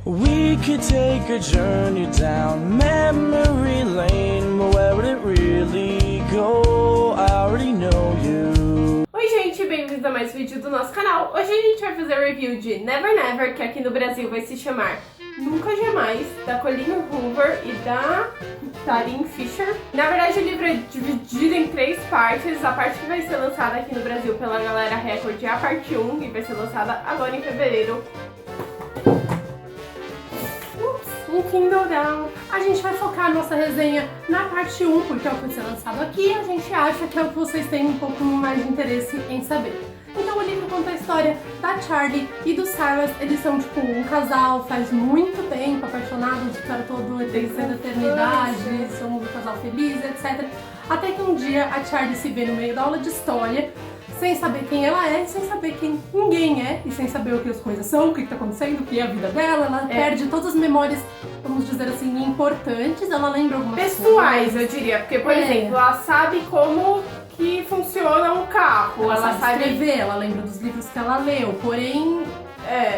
We could take a journey down memory lane, but where would it really go? I already know you. Oi gente, bem-vindos a mais um vídeo do nosso canal. Hoje a gente vai fazer a review de Never Never, que aqui no Brasil vai se chamar Nunca Jamais, da Colleen Hoover e da Taryn Fisher. Na verdade o livro é dividido em 3 partes. A parte que vai ser lançada aqui no Brasil pela Galera Record é a parte 1 e vai ser lançada agora em fevereiro. Um Kindle Down. A gente vai focar a nossa resenha na parte 1, porque é o que vai ser lançado aqui, a gente acha que é o que vocês têm um pouco mais de interesse em saber. Então o livro conta a história da Charlie e do Silas. Eles são tipo um casal faz muito tempo, apaixonados, ficaram todo desde a eternidade, são um casal feliz, etc. Até que um dia a Charlie se vê no meio da aula de história, sem saber quem ela é, sem saber quem ninguém é, e sem saber o que as coisas são, o que está acontecendo, o que é a vida dela. Ela perde todas as memórias, vamos dizer assim, importantes. Ela lembra algumas pessoais, coisas. eu diria, porque, por exemplo, ela sabe como que funciona um carro, ela sabe escrever, ela lembra dos livros que ela leu, porém...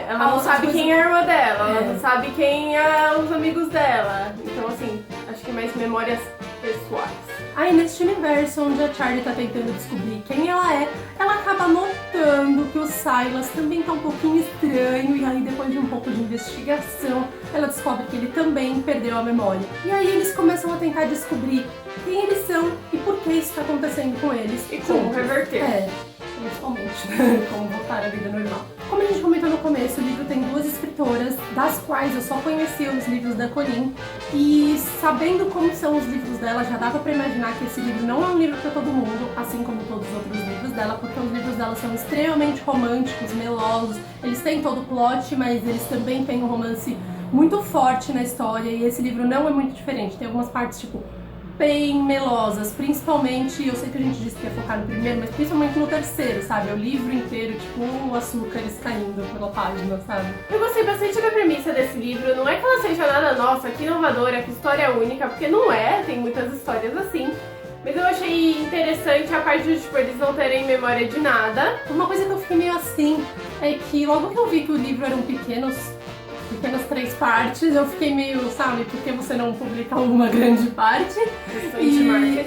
ela não sabe quem é a irmã dela, ela não sabe quem é os amigos dela. Então, assim, acho que mais memórias pessoais. Aí, neste universo onde a Charlie tá tentando descobrir quem ela é, ela acaba notando que o Silas também tá um pouquinho estranho, e aí depois de um pouco de investigação, ela descobre que ele também perdeu a memória. E aí eles começam a tentar descobrir quem eles são e por que isso tá acontecendo com eles. E como reverter. Principalmente, como voltar à vida normal. Como a gente comentou no começo, o livro tem 2 escritoras, das quais eu só conhecia os livros da Colleen, e sabendo como são os livros dela, já dava pra imaginar que esse livro não é um livro pra todo mundo, assim como todos os outros livros dela, porque os livros dela são extremamente românticos, melosos, eles têm todo o plot, mas eles também têm um romance muito forte na história, e esse livro não é muito diferente. Tem algumas partes, tipo, bem melosas, principalmente, eu sei que a gente disse que ia focar no primeiro, mas principalmente no terceiro, sabe? É o livro inteiro, tipo, o açúcar caindo pela página, sabe? Eu gostei bastante da premissa desse livro, não é que ela seja nada, nossa, que inovadora, que história única, porque não é, tem muitas histórias assim. Mas eu achei interessante a parte de, tipo, eles não terem memória de nada. Uma coisa que eu fiquei meio assim, é que logo que eu vi que o livro eram pequenas 3 partes, eu fiquei meio, sabe, por que você não publica uma grande parte?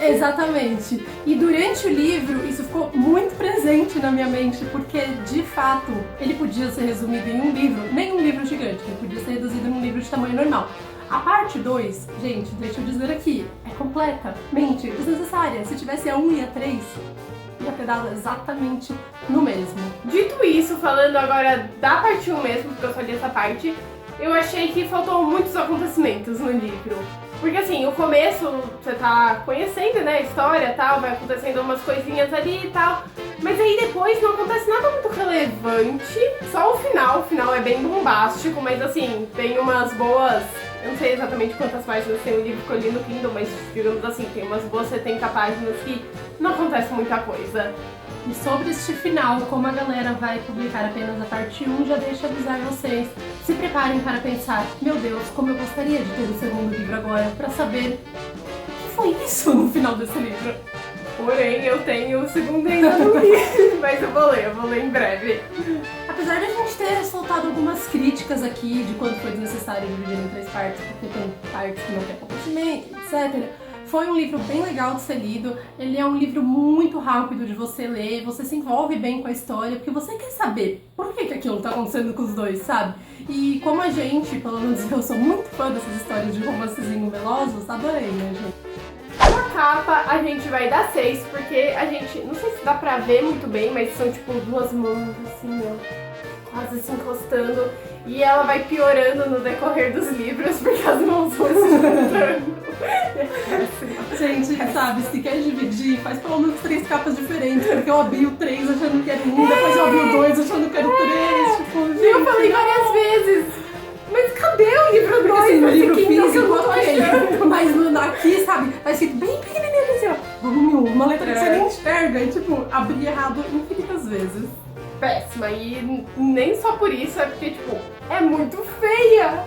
Exatamente. E durante o livro, isso ficou muito presente na minha mente, porque, de fato, ele podia ser resumido em um livro, nem um livro gigante, ele podia ser reduzido num livro de tamanho normal. A parte 2, gente, deixa eu dizer aqui, é completamente desnecessária. Se tivesse a 1 e a 3, ia ter dado exatamente no mesmo. Dito isso, falando agora da parte 1 mesmo, porque eu só li essa parte, eu achei que faltou muitos acontecimentos no livro. Porque assim, o começo, você tá conhecendo, né, a história e tal, vai acontecendo umas coisinhas ali e tal, mas aí depois não acontece nada muito relevante, só o final é bem bombástico, mas assim, tem umas boas... Eu não sei exatamente quantas páginas tem o livro que eu li no Kindle, mas digamos assim, tem umas boas 70 páginas que não acontece muita coisa. E sobre este final, como a galera vai publicar apenas a parte 1, já deixa avisar vocês. Se preparem para pensar, meu Deus, como eu gostaria de ter o segundo livro agora, para saber o que foi isso no final desse livro. Porém, eu tenho o segundo ainda não li, mas eu vou ler em breve. Apesar de a gente ter soltado algumas críticas aqui de quanto foi desnecessário dividir em 3 partes, porque tem partes que não tem acontecimento, etc., foi um livro bem legal de ser lido, ele é um livro muito rápido de você ler, você se envolve bem com a história, porque você quer saber por que aquilo tá acontecendo com os dois, sabe? E como a gente, pelo menos eu sou muito fã dessas histórias de romancezinho melosos, adorei, né, gente? Na capa a gente vai dar 6, porque a gente, não sei se dá pra ver muito bem, mas são tipo 2 mãos assim, ó, quase se encostando, e ela vai piorando no decorrer dos livros, porque as mãos vão se juntando. Gente, sabe, se quer dividir, faz pelo menos 3 capas diferentes, porque eu abri o 3 achando que era 1, depois eu abri o 2 achando que era o 3, tipo, gente, E eu falei várias vezes, mas cadê o livro 2? Assim, no livro físico, eu não tô achando. mas aqui, sabe, tá escrito bem pequenininho assim, ó, volume 1, uma letra que você nem enxerga, e tipo, abri errado infinitas vezes. Péssima, e nem só por isso, é porque, tipo, é muito feia.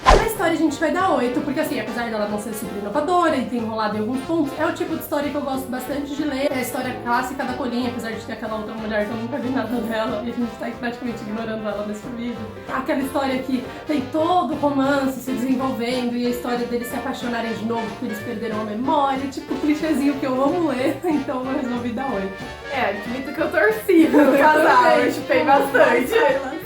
Mas história a gente vai dar 8, porque assim, apesar dela não ser super inovadora e ter enrolado em alguns pontos, é o tipo de história que eu gosto bastante de ler. É a história clássica da Colleen, apesar de ter aquela outra mulher que eu nunca vi nada dela e a gente tá praticamente ignorando ela nesse vídeo. Aquela história que tem todo o romance se desenvolvendo e a história deles se apaixonarem de novo porque eles perderam a memória, tipo clichêzinho que eu amo ler, então eu resolvi dar 8. É, admito que eu torci no casal, eu chupei bastante.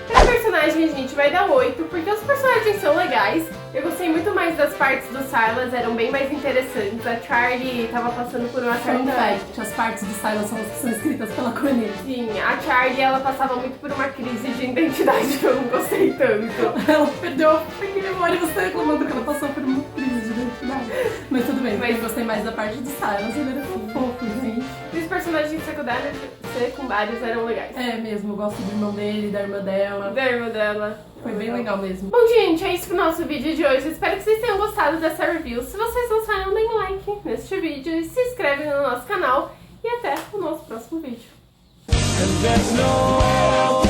Pra personagem a gente vai dar 8, porque os personagens são legais. Eu gostei muito mais das partes do Silas, eram bem mais interessantes. A Charlie tava passando por uma Fun certa... fact, as partes do Silas são as que são escritas pela Colleen. Sim, a Charlie, ela passava muito por uma crise de identidade que eu não gostei tanto. Ela perdeu a memória e você tá reclamando que ela passou por uma crise de identidade. Mas tudo bem, mas eu gostei mais da parte do Silas, ele era tão fofo, gente. E os personagens secundários eram legais. É mesmo, eu gosto do irmão dele, da irmã dela. Da irmã dela. Foi bem legal mesmo. Bom, gente, é isso pro nosso vídeo de hoje. Espero que vocês tenham gostado dessa review. Se vocês gostaram, deem um like neste vídeo e se inscrevem no nosso canal. E até o nosso próximo vídeo. And there's no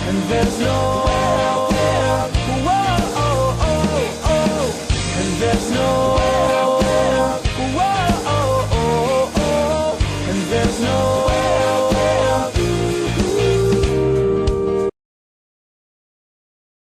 and there's no and there's no